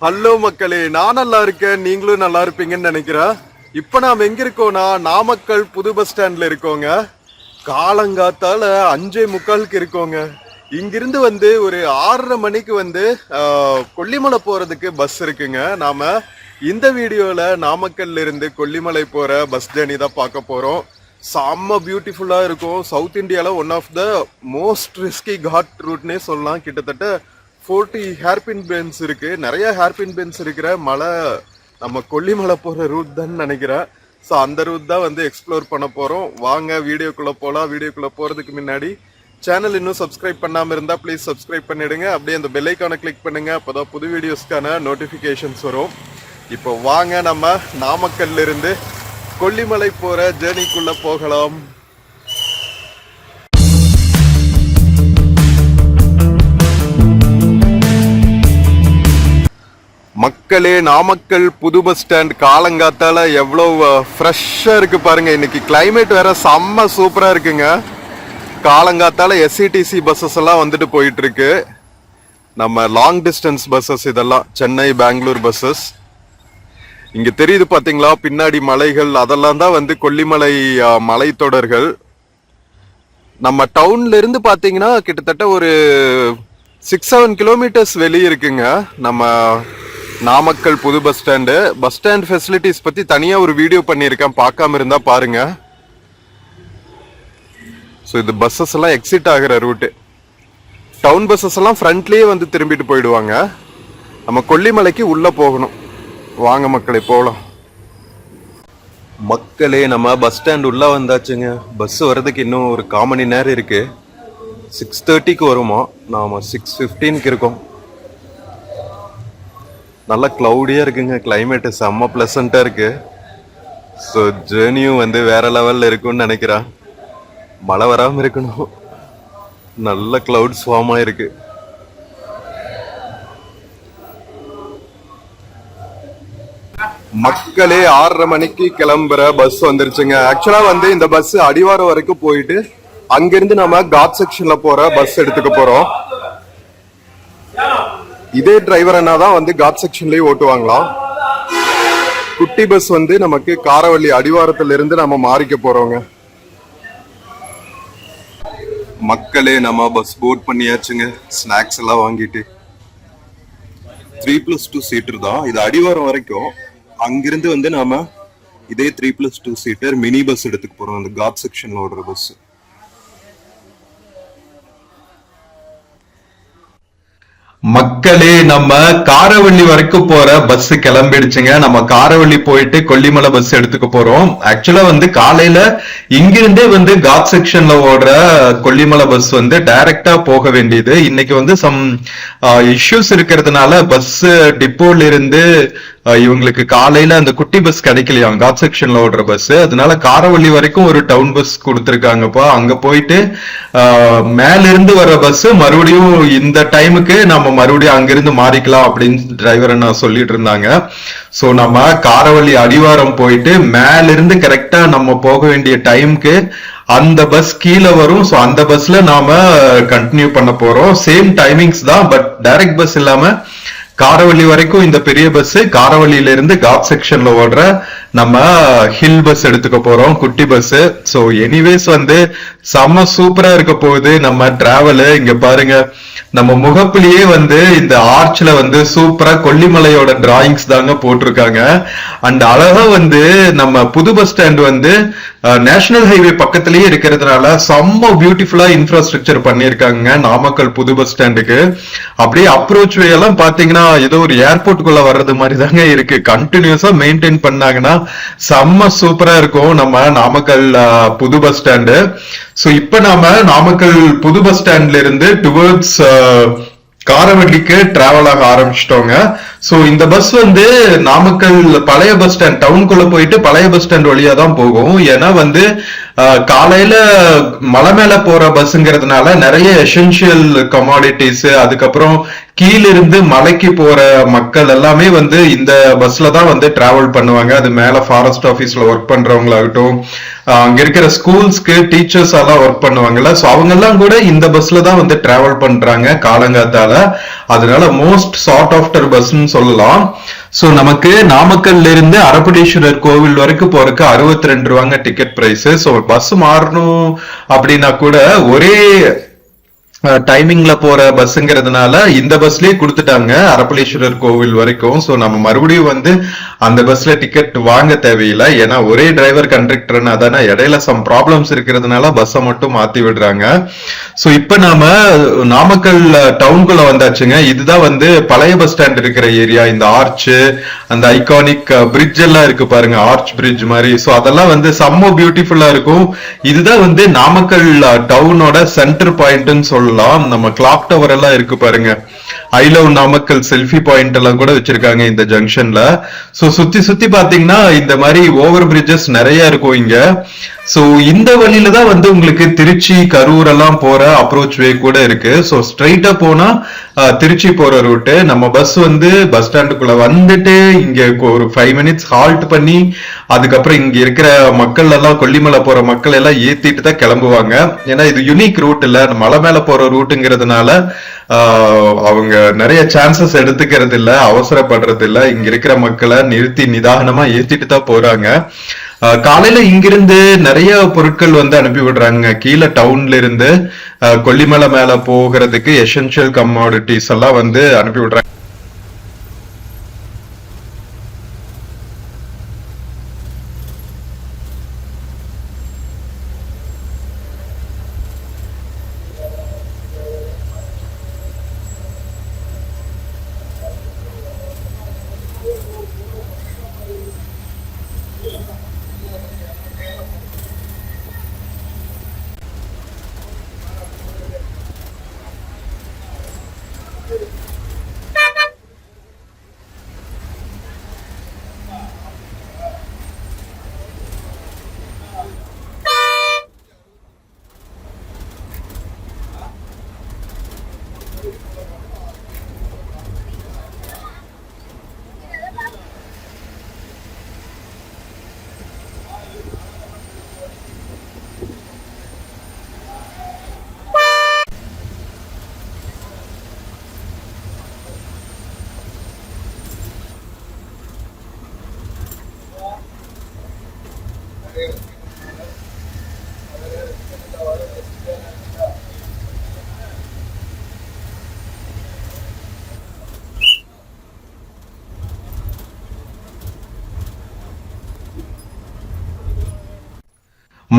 Hello மக்களே, நான் நல்லா இருக்கேன், நீங்களும் நல்லா இருப்பீங்கன்னு நினைக்கிறேன். இப்ப நாம் எங்க இருக்கோம்னா நாமக்கல் புது பஸ் ஸ்டாண்ட்ல இருக்கோங்க. காலங்காத்தால 5:45 இருக்கோங்க. இங்கிருந்து ஒரு 6:30 மணிக்கு கொல்லிமலை போறதுக்கு பஸ் இருக்குங்க. நாம இந்த வீடியோல நாமக்கல்ல இருந்து கொல்லிமலை போற பஸ் ஜர்னி தான் பார்க்க போறோம். செம்ம பியூட்டிஃபுல்லா இருக்கும். சவுத் இந்தியால one of the most risky ghat ரூட்னே சொல்லலாம். கிட்டத்தட்ட 40 ஹேர்பின் பென்ஸ் இருக்கு. நிறைய ஹேர்பின் பென்ஸ் இருக்கிற மலை நம்ம கொல்லிமலை போற ரூட் தான் நினைக்கிறேன். ஸோ அந்த ரூட் தான் எக்ஸ்ப்ளோர் பண்ண போறோம். வாங்க வீடியோக்குள்ள போலாம். வீடியோக்குள்ள போறதுக்கு முன்னாடி சேனல் இன்னும் சப்ஸ்கிரைப் பண்ணாம இருந்தா ப்ளீஸ் சப்ஸ்கிரைப் பண்ணிடுங்க. அப்படியே அந்த பெல் ஐக்கானை கிளிக் பண்ணுங்க. அப்பதான் புது வீடியோஸ்க்கான நோட்டிபிகேஷன்ஸ் வரும். இப்போ வாங்க நம்ம நாமக்கல்ல இருந்து கொல்லிமலை போற ஜேர்னிக்குள்ள போகலாம். மக்களே, நாமக்கல் புது பஸ் ஸ்டாண்ட் காலங்காத்தால எவ்வளவு ஃப்ரெஷ்ஷா இருக்கு பாருங்க. இன்னைக்கு கிளைமேட் வேற செம்ம சூப்பரா இருக்குங்க. காலங்காத்தால எஸ்சிடிசி பஸ்ஸஸ் எல்லாம் போயிட்டு இருக்கு. நம்ம லாங் டிஸ்டன்ஸ் பஸ்ஸஸ், இதெல்லாம் சென்னை பெங்களூர் பஸ்ஸஸ். இங்க தெரியுது பாத்தீங்களா பின்னாடி மலைகள், அதெல்லாம் தான் கொல்லிமலை மலைத்தொடர்கள். நம்ம டவுன்ல இருந்து பாத்தீங்கன்னா கிட்டத்தட்ட ஒரு 6-7 கிலோமீட்டர்ஸ் வெளியே இருக்குங்க நம்ம நாமக்கல் புது bus stand. Bus stand facilities பத்தி தனியா ஒரு வீடியோ பண்ணியிருக்கேன், பார்க்காம இருந்தா பாருங்க. ஸோ இது பஸ்ஸஸ் எல்லாம் எக்ஸிட் ஆகிற ரூட்டு. டவுன் பஸ்ஸஸ் எல்லாம் ஃப்ரண்ட்லயே திரும்பிட்டு போயிடுவாங்க. நம்ம கொல்லிமலைக்கு உள்ள போகணும். வாங்க மக்களே போகலாம். மக்களே, நம்ம பஸ் ஸ்டாண்ட் உள்ள வந்தாச்சுங்க. பஸ் வர்றதுக்கு இன்னும் ஒரு 1/4 மணி நேரம் இருக்கு. 6:30க்கு வருமா, நாம 6:15க்கு இருக்கோம். நல்லா கிளவுடியா இருக்குங்க. கிளைமேட் செம்ம பிளசண்டா இருக்கு. ஸோ ஜேர்னியும் வேற லெவல்ல இருக்கும்னு நினைக்கிறேன். மழை வராம இருக்கணும். நல்ல கிளவுட்ஸ் ஃபார்ம் ஆயிருக்கு. மக்களே, 6:30 மணிக்கு கிளம்புற பஸ் வந்துருச்சுங்க. ஆக்சுவலா இந்த பஸ் அடிவாரம் வரைக்கும் போயிட்டு அங்கிருந்து நம்ம காட் செக்ஷன்ல போற பஸ் எடுத்துக்க போறோம். இதே டிரைவர் அண்ணா தான் காட் செக்ஷன்லயே ஓட்டுவாங்களாம். குட்டி பஸ் நமக்கு காரவள்ளி அடிவாரத்துல இருந்து நம்ம மாறிக்க போறோங்க. மக்களே, நம்ம பஸ் போர்ட் பண்ணியாச்சுங்க. ஸ்நாக்ஸ் எல்லாம் வாங்கிட்டு 3+2 சீட்டர் தான் இது. அடிவாரம் வரைக்கும் அங்கிருந்து நாம இதே 3+2 சீட்டர் மினி பஸ் எடுத்துக்க போறோம். அந்த காட் செக்ஷன்ல ஓடுற பஸ். மக்களே, நம்ம காரவள்ளி வரைக்கும் போற பஸ் கிளம்பிடுச்சுங்க. நம்ம காரவள்ளி போயிட்டு கொல்லிமலை பஸ் எடுத்துக்க போறோம். ஆக்சுவலா காலையில இங்கிருந்தே காட் செக்ஷன்ல ஓடுற கொல்லிமலை பஸ் டைரக்டா போக வேண்டியது. இன்னைக்கு சம் இஷ்யூஸ் இருக்கிறதுனால பஸ் டிப்போல இருந்து இவங்களுக்கு காலையில அந்த குட்டி பஸ் கிடைக்கலையா, காட் செக்ஷன்ல ஓடுற பஸ். அதனால காரவள்ளி வரைக்கும் ஒரு டவுன் பஸ் கொடுத்துருக்காங்கப்பா. அங்க போயிட்டு மேல இருந்து வர பஸ் மறுபடியும் இந்த டைமுக்கு நம்ம மறுபடியும் அங்கிருந்து மாறிக்கலாம் அப்படின்னு டிரைவர் அண்ணா சொல்லிட்டு இருந்தாங்க. சோ நம்ம காரவள்ளி அடிவாரம் போயிட்டு மேல இருந்து கரெக்டா நம்ம போக வேண்டிய டைமுக்கு அந்த பஸ் கீழே வரும். சோ அந்த பஸ்ல நாம கண்டினியூ பண்ண போறோம். சேம் டைமிங்ஸ் தான், பட் டைரக்ட் பஸ் இல்லாம காரவள்ளி வரைக்கும் இந்த பெரிய பஸ், காரவள்ளியில இருந்து காட் செக்ஷன்ல ஓடுற நம்ம ஹில் பஸ் எடுத்துக்க போறோம், குட்டி பஸ். சோ எனிவேஸ் செம்ம சூப்பரா இருக்க போகுது நம்ம டிராவல். இங்க பாருங்க, நம்ம முகப்பிலேயே இந்த ஆர்ச்ல சூப்பரா கொல்லிமலையோட டிராயிங்ஸ் தாங்க போட்டிருக்காங்க. அண்ட் அழகா நம்ம புது பஸ் ஸ்டாண்ட் நேஷனல் ஹைவே பக்கத்திலேயே இருக்கிறதுனால செம்ம பியூட்டிஃபுல்லா இன்ஃப்ராஸ்ட்ரக்சர் பண்ணிருக்காங்க நாமக்கல் புது பஸ் ஸ்டாண்டுக்கு. அப்படியே அப்ரோச் வே எல்லாம் பாத்தீங்கன்னா ஏதோ ஒரு ஏர்போர்ட்டுக்குள்ள வர்றது மாதிரி தாங்க இருக்கு. கண்டினியூஸா மெயின்டைன் பண்ணாங்கன்னா செம்ம சூப்பரா இருக்கும் நம்ம நாமக்கல் புது பஸ் ஸ்டாண்டு. சோ இப்ப நாம நாமக்கல் புது பஸ் ஸ்டாண்ட்ல இருந்து டுவர்ட்ஸ் காரவள்ளிக்கு டிராவல் ஆக ஆரம்பிச்சிட்டோங்க. சோ இந்த பஸ் நாமக்கல் பழைய பஸ் ஸ்டாண்ட் டவுனுக்குள்ள போயிட்டு பழைய பஸ் ஸ்டாண்ட் வழியா தான் போகும். ஏன்னா காலையில மலை மேல போற பஸ்ங்கிறதுனால நிறைய எசென்சியல் கமாடிட்டிஸ், அதுக்கப்புறம் கீழிருந்து மலைக்கு போற மக்கள் எல்லாமே வந்து இந்த பஸ்ல தான் வந்து டிராவல் பண்ணுவாங்க. அது மேல ஃபாரஸ்ட் ஆபீஸ்ல ஒர்க் பண்றவங்களாகட்டும், அங்க இருக்கிற ஸ்கூல்ஸ்க்கு டீச்சர்ஸ் எல்லாம் ஒர்க் பண்ணுவாங்கல்ல, சோ அவங்க எல்லாம் கூட இந்த பஸ்ல தான் வந்து டிராவல் பண்றாங்க காலங்காத்தால. அதனால மோஸ்ட் சார்ட் ஆஃப்டர் பஸ்ன்னு சொல்லலாம். சோ நமக்கு நாமக்கல்ல இருந்து அரபடீஸ்வரர் கோவில் வரைக்கும் போறதுக்கு 62 ரூபாங்க டிக்கெட் பிரைஸ். சோ பஸ் மாறணும் அப்படின்னா கூட ஒரே டைமிங்ல போற பஸ்ங்கிறதுனால இந்த பஸ்லயே கொடுத்துட்டாங்க அரப்பளீஸ்வரர் கோவில் வரைக்கும். சோ நம்ம மறுபடியும் வந்து அந்த பஸ்ல டிக்கெட் வாங்க தேவையில்லை, ஏன்னா ஒரே டிரைவர் கண்டக்டர்னா தானே, இடையில சம் ப்ராப்ளம்ஸ் இருக்கிறதுனால பஸ்ஸை மட்டும் மாத்தி விடுறாங்க. சோ இப்ப நாம நாமக்கல் டவுனுக்குள்ள வந்தாச்சுங்க. இதுதான் வந்து பழைய பஸ் ஸ்டாண்ட் இருக்கிற ஏரியா. இந்த ஆர்ச், அந்த ஐகானிக் பிரிட்ஜ் எல்லாம் இருக்கு பாருங்க, ஆர்ச் பிரிட்ஜ் மாதிரி. சோ அதெல்லாம் வந்து செம்ம பியூட்டிஃபுல்லா இருக்கும். இதுதான் வந்து நாமக்கல் டவுனோட சென்டர் பாயிண்ட்னு சொல்லலாம். நம்ம கிளாக் டவர் எல்லாம் இருக்கு பாருங்க, I love Namakkal selfie point எல்லாம் கூட வச்சிருக்காங்க இந்த ஜங்ஷன்ல. சோ சுத்தி சுத்தி பாத்தீங்கன்னா இந்த மாதிரி ஓவர் பிரிட்ஜஸ் நிறைய இருக்கும் இங்க. சோ இந்த வழியில தான் வந்து உங்களுக்கு திருச்சி கரூர் எல்லாம் போற அப்ரோச் வே கூட இருக்கு. சோ ஸ்ட்ரைட்டா போனா திருச்சி போற ரூட். நம்ம பஸ் வந்து பஸ் ஸ்டாண்டுக்குள்ள வந்துட்டு இங்க ஒரு 5 மினிட்ஸ் ஹால்ட் பண்ணி அதுக்கப்புறம் இங்க இருக்கிற மக்கள் எல்லாம், கொல்லிமலை போற மக்கள் எல்லாம் ஏத்திட்டு தான் கிளம்புவாங்க. ஏன்னா இது யூனிக் ரூட் இல்ல, மலை மேல போற ரூட்டுங்கிறதுனால அவங்க நிறைய சான்சஸ் எடுத்துக்கிறது இல்ல, அவசரப்படுறது இல்ல. இங்க இருக்கிற மக்களை நிறுத்தி நிதானமா ஏத்திட்டு தான் போறாங்க. காலையில இங்கிருந்து நிறைய பொருட்கள் வந்து அனுப்பி விடுறாங்க. கீழே டவுன்ல இருந்து கொல்லிமலை மேல போகிறதுக்கு எசென்சியல் கமாடிட்டிஸ் எல்லாம் வந்து அனுப்பி விடுறாங்க.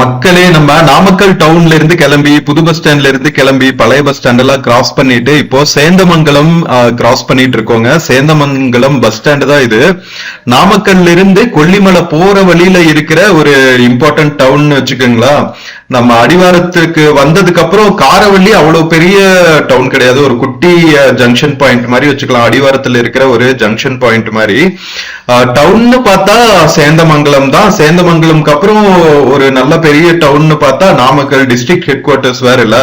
மக்களே, நம்ம நாமக்கல் டவுன்ல இருந்து கிளம்பி புது பஸ் ஸ்டாண்ட்ல இருந்து கிளம்பி பழைய பஸ் ஸ்டாண்ட் எல்லாம் கிராஸ் பண்ணிட்டு இப்போ சேந்தமங்கலம் கிராஸ் பண்ணிட்டு இருக்கோங்க. சேந்தமங்கலம் பஸ் ஸ்டாண்ட் தான் இது. நாமக்கல்ல இருந்து கொல்லிமலை போற வழியில இருக்கிற ஒரு இம்பார்ட்டன்ட் டவுன் வச்சுக்கோங்களா. நம்ம அடிவாரத்துக்கு வந்ததுக்கு அப்புறம் காரவள்ளி அவ்வளவு பெரிய டவுன் கிடையாது, ஒரு குட்டி ஜங்ஷன் பாயிண்ட் மாதிரி வச்சுக்கலாம். அடிவாரத்துல இருக்கிற ஒரு ஜங்ஷன் பாயிண்ட் மாதிரி. டவுன்னு பார்த்தா சேந்தமங்கலம் தான். சேந்தமங்கலம்க்கு அப்புறம் ஒரு நல்ல பெரிய டவுன் பார்த்தா நாமக்கல் டிஸ்ட்ரிக்ட் ஹெட் குவார்டர்ஸ் வேற இல்ல.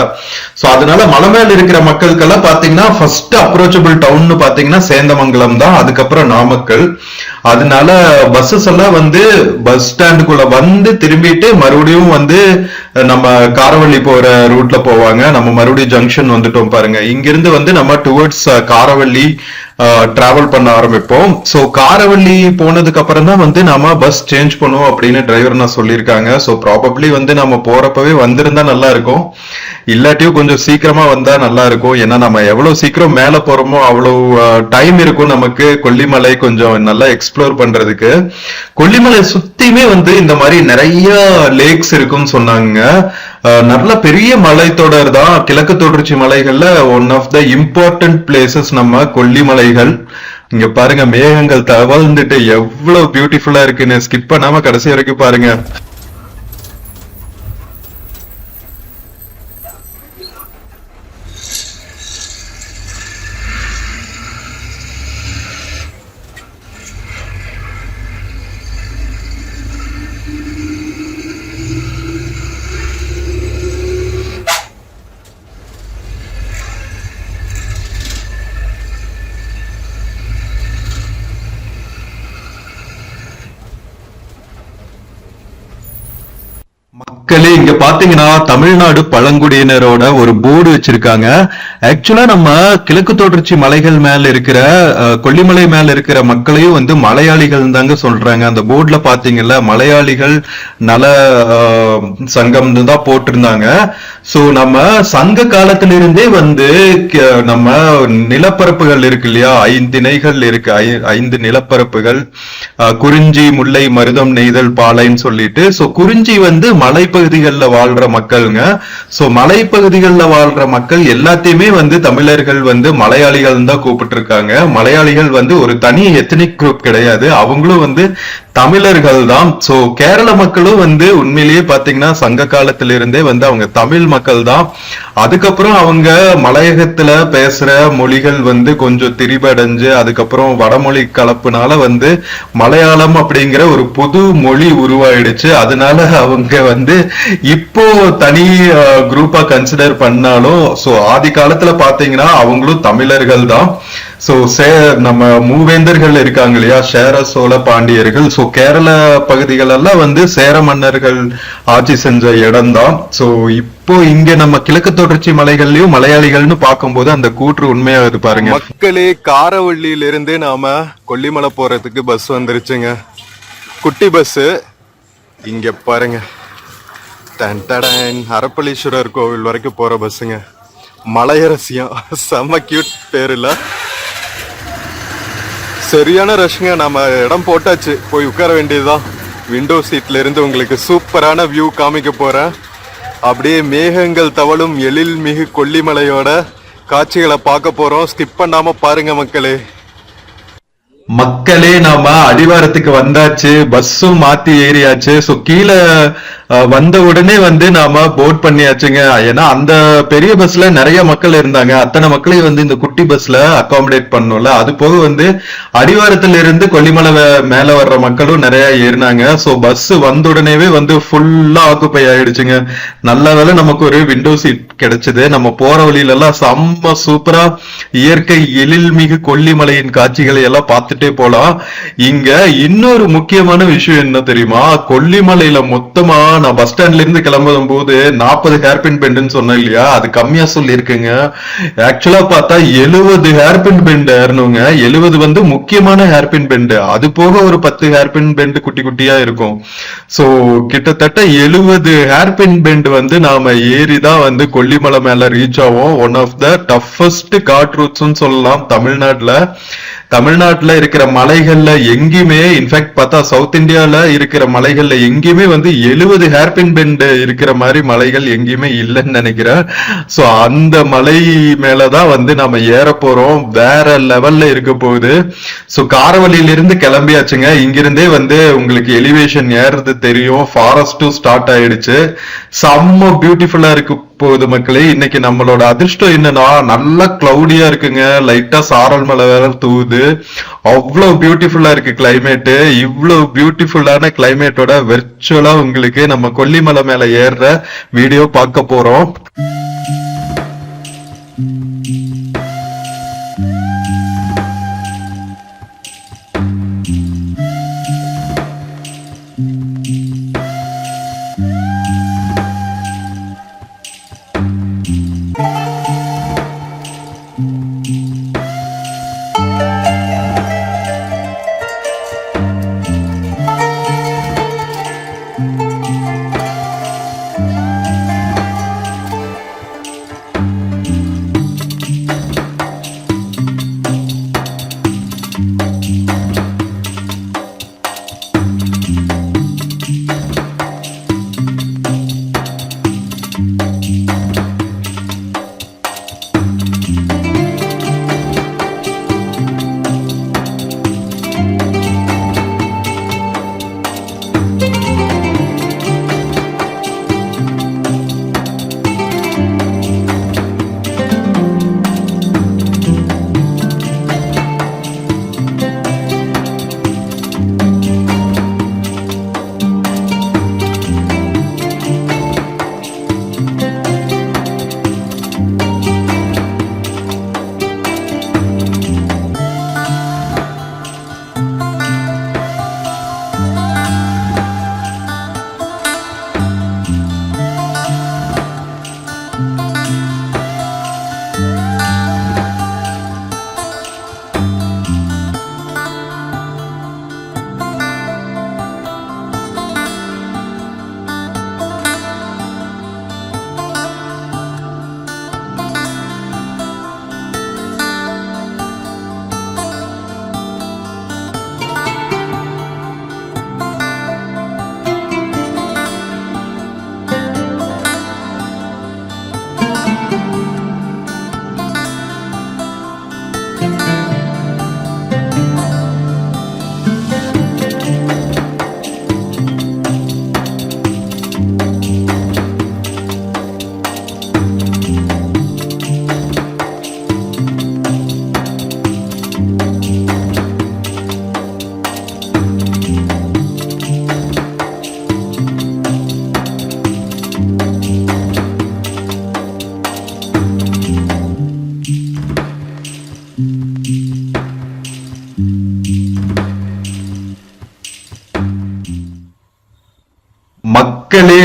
சோ அதனால மலை மேல இருக்கிற மக்களுக்கெல்லாம் பாத்தீங்கன்னா ஃபர்ஸ்ட் அப்ரோச்சபிள் டவுன் பாத்தீங்கன்னா சேந்தமங்கலம் தான், அதுக்கப்புறம் நாமக்கல். அதனால பஸ்ஸஸ் எல்லாம் வந்து பஸ் ஸ்டாண்டுக்குள்ள வந்து திரும்பிட்டு மறுபடியும் வந்து நம்ம காரவள்ளி போற ரூட்ல போவாங்க. நம்ம மறுபடியும் ஜங்ஷன் வந்துட்டோம் பாருங்க. இங்கிருந்து வந்து நம்ம டுவர்ட்ஸ் காரவள்ளி டிராவல் பண்ண ஆரம்பிப்போம். சோ காரவள்ளி போனதுக்கு அப்புறம் தான் வந்து நாம பஸ் சேஞ்ச் பண்ணுவோம் அப்படின்னு டிரைவர் நான் சொல்லியிருக்காங்க. சோ ப்ராபப்ளி வந்து நம்ம போறப்பவே வந்திருந்தா நல்லா இருக்கும், இல்லாட்டியும் கொஞ்சம் சீக்கிரமா வந்தா நல்லா இருக்கும். ஏன்னா நம்ம எவ்வளவு சீக்கிரம் மேல போறோமோ அவ்வளவு டைம் இருக்கும் நமக்கு கொல்லிமலை கொஞ்சம் நல்லா எக்ஸ்ப்ளோர் பண்றதுக்கு. கொல்லிமலை சுத்தியுமே வந்து இந்த மாதிரி நிறைய லேக்ஸ் இருக்குன்னு சொன்னாங்க. நல்ல பெரிய மலைத்தொடர் தான். கிழக்கு தொடர்ச்சி மலைகள்ல one of the important places நம்ம கொல்லிமலைகள். இங்க பாருங்க, மேகங்கள் தவழ்ந்துட்டு எவ்வளவு பியூட்டிஃபுல்லா இருக்குன்னு ஸ்கிப் பண்ணாம கடைசி வரைக்கும் பாருங்க. மக்களே இங்க பாத்தீங்கன்னா தமிழ்நாடு பழங்குடியினரோட ஒரு போர்டு வச்சிருக்காங்க. ஆக்சுவலா நம்ம கிழக்கு தொடர்ச்சி மலைகள் மேல இருக்கிற கொல்லிமலை மேல இருக்கிற மக்களையும் வந்து மலையாளிகள் தாங்க சொல்றாங்க. அந்த போர்டுல பாத்தீங்கல்ல மலையாளிகள் நல சங்கம்னு தான் போட்டிருந்தாங்க. சோ நம்ம சங்க காலத்திலிருந்தே வந்து நம்ம நிலப்பரப்புகள் இருக்கு இல்லையா, 5 திணைகள் இருக்கு, 5 நிலப்பரப்புகள், குறிஞ்சி, முல்லை, மருதம், நெய்தல், பாலைன்னு சொல்லிட்டு. சோ குறிஞ்சி வந்து மலைப்பகுதிகளில் வாழ்ற மக்களுங்க. சோ மலைப்பகுதிகளில் வாழ்ற மக்கள் எல்லாத்தையுமே வந்து தமிழர்கள் வந்து மலையாளிகள் தான் கூப்பிட்டு இருக்காங்க. மலையாளிகள் வந்து ஒரு தனி எத்தனிக் குரூப் கிடையாது, அவங்களும் வந்து தமிழர்கள் தான். சோ கேரள மக்களும் வந்து உண்மையிலேயே பாத்தீங்கன்னா சங்க காலத்திலிருந்தே வந்து அவங்க தமிழ் மக்கள் தான். அதுக்கப்புறம் அவங்க மலையகத்துல பேசுற மொழிகள் வந்து கொஞ்சம் திரிபடைஞ்சு அதுக்கப்புறம் வடமொழி கலப்புனால வந்து மலையாளம் அப்படிங்கிற ஒரு புது மொழி உருவாயிடுச்சு. அதனால அவங்க வந்து இப்போ தனி குரூப்பா கன்சிடர் பண்ணாலும் சோ ஆதி காலத்துல பாத்தீங்கன்னா அவங்களும் தமிழர்கள் தான். சோ நம்ம மூவேந்தர்கள் இருக்காங்க இல்லையா, சேர சோழ பாண்டியர்கள். சோ கேரள பகுதிகள் எல்லாம் வந்து சேர மன்னர்கள் ஆட்சி செஞ்ச இடம் தான். சோ இப்போ இங்க நம்ம கிழக்கு தொடர்ச்சி மலைகள்லயும் மலையாளிகள்னு பார்க்கும்போது அந்த கூற்று உண்மையாகுது பாருங்க. மக்களே, காரவள்ளியில இருந்து நாம கொல்லிமலை போறதுக்கு பஸ் வந்துருச்சுங்க. குட்டி பஸ் இங்க பாருங்க, அரப்பளீஸ்வரர் கோவில் வரைக்கும் போற பஸ்ஸுங்க. மலையரசியம், செம்ம கியூட் பேருல, சரியான ரஷ்ங்க. நம்ம இடம் போட்டாச்சு, போய் உட்கார வேண்டியதுதான். விண்டோ சீட்ல இருந்து உங்களுக்கு சூப்பரான வியூ காமிக்க போறேன். அப்படியே மேகங்கள் தவழும் எழில் மிகு கொல்லிமலையோட காட்சிகளை பார்க்க போறோம். ஸ்கிப் பண்ணாம பாருங்க மக்களே. மக்களே நாம அடிவாரத்துக்கு வந்தாச்சு, பஸ்ஸும் மாத்தி ஏறியாச்சு. சோ கீழே வந்த உடனே வந்து நாம போர்ட் பண்ணியாச்சுங்க. ஏன்னா அந்த பெரிய பஸ்ல நிறைய மக்கள் இருந்தாங்க, அத்தனை மக்களையும் வந்து இந்த குட்டி பஸ்ல அகாமடேட் பண்ணோம்ல. அது போக வந்து அடிவாரத்துல இருந்து கொல்லிமலை மேல வர்ற மக்களும் நிறைய ஏறினாங்க. சோ பஸ் வந்த உடனேவே வந்து ஃபுல்லா ஆக்குப்பை ஆயிடுச்சுங்க. நல்ல வேளை நமக்கு ஒரு விண்டோ சீட் கிடைச்சது. நம்ம போற வழியில எல்லாம் செம்ம சூப்பரா இயற்கை எழில்மிகு கொல்லிமலையின் காட்சிகளை எல்லாம் பார்த்துட்டே போலாம். இங்க இன்னொரு முக்கியமான விஷயம் என்ன தெரியுமா, கொல்லிமலையில மொத்தமா நான் பஸ் ஸ்டாண்ட்ல இருந்து கிளம்பும் போது 40 ஹேர்பின் பெண்டுன்னு சொன்னேன் இல்லையா, அது கம்மியா சொல்லி இருக்குங்க. ஆக்சுவலா பார்த்தா 70 ஹேர்பின் பெண்ட் ஏறணுங்க. 70 வந்து முக்கியமான ஹேர்பின் பெண்டு, அது போக ஒரு 10 ஹேர்பின் பெண்டு குட்டி குட்டியா இருக்கும். சோ கிட்டத்தட்ட 70 ஹேர்பின் பெண்ட் வந்து நாம ஏறிதான் வந்து கொல்லிமலை மேல ரீச் ஆகும். One of the toughest ghat routes சொல்லலாம் தமிழ்நாட்டுல. தமிழ்நாட்டுல இருக்கிற மலைகள்ல எங்கேயுமே, இன்ஃபேக்ட் பார்த்தா சவுத் இந்தியால இருக்கிற மலைகள்ல எங்கேயுமே வந்து 70 ஹேர்பின் பெண்ட் இருக்கிற மாதிரி மலைகள் எங்கேயுமே இல்லைன்னு நினைக்கிறேன். சோ அந்த மலை மேலதான் வந்து நம்ம ஏற போறோம். வேற லெவல்ல இருக்க போகுது. சோ காரவள்ளியில இருந்து கிளம்பியாச்சுங்க. இங்கிருந்தே வந்து உங்களுக்கு எலிவேஷன் ஏறது தெரியும். ஃபாரஸ்டும் ஸ்டார்ட் ஆயிடுச்சு. செம்ம பியூட்டிஃபுல்லா இருக்கு போகுது மக்களே. இன்னைக்கு நம்மளோட அதிர்ஷ்டம் என்னன்னா நல்லா கிளவுடியா இருக்குங்க, லைட்டா சாரல் மழை வேற தூவுது. அவ்வளவு பியூட்டிஃபுல்லா இருக்கு கிளைமேட். இவ்வளவு பியூட்டிஃபுல்லான கிளைமேட்டோட வெர்ச்சுவலா உங்களுக்கு நம்ம கொல்லிமலை மேல ஏறுற வீடியோ பார்க்க போறோம்.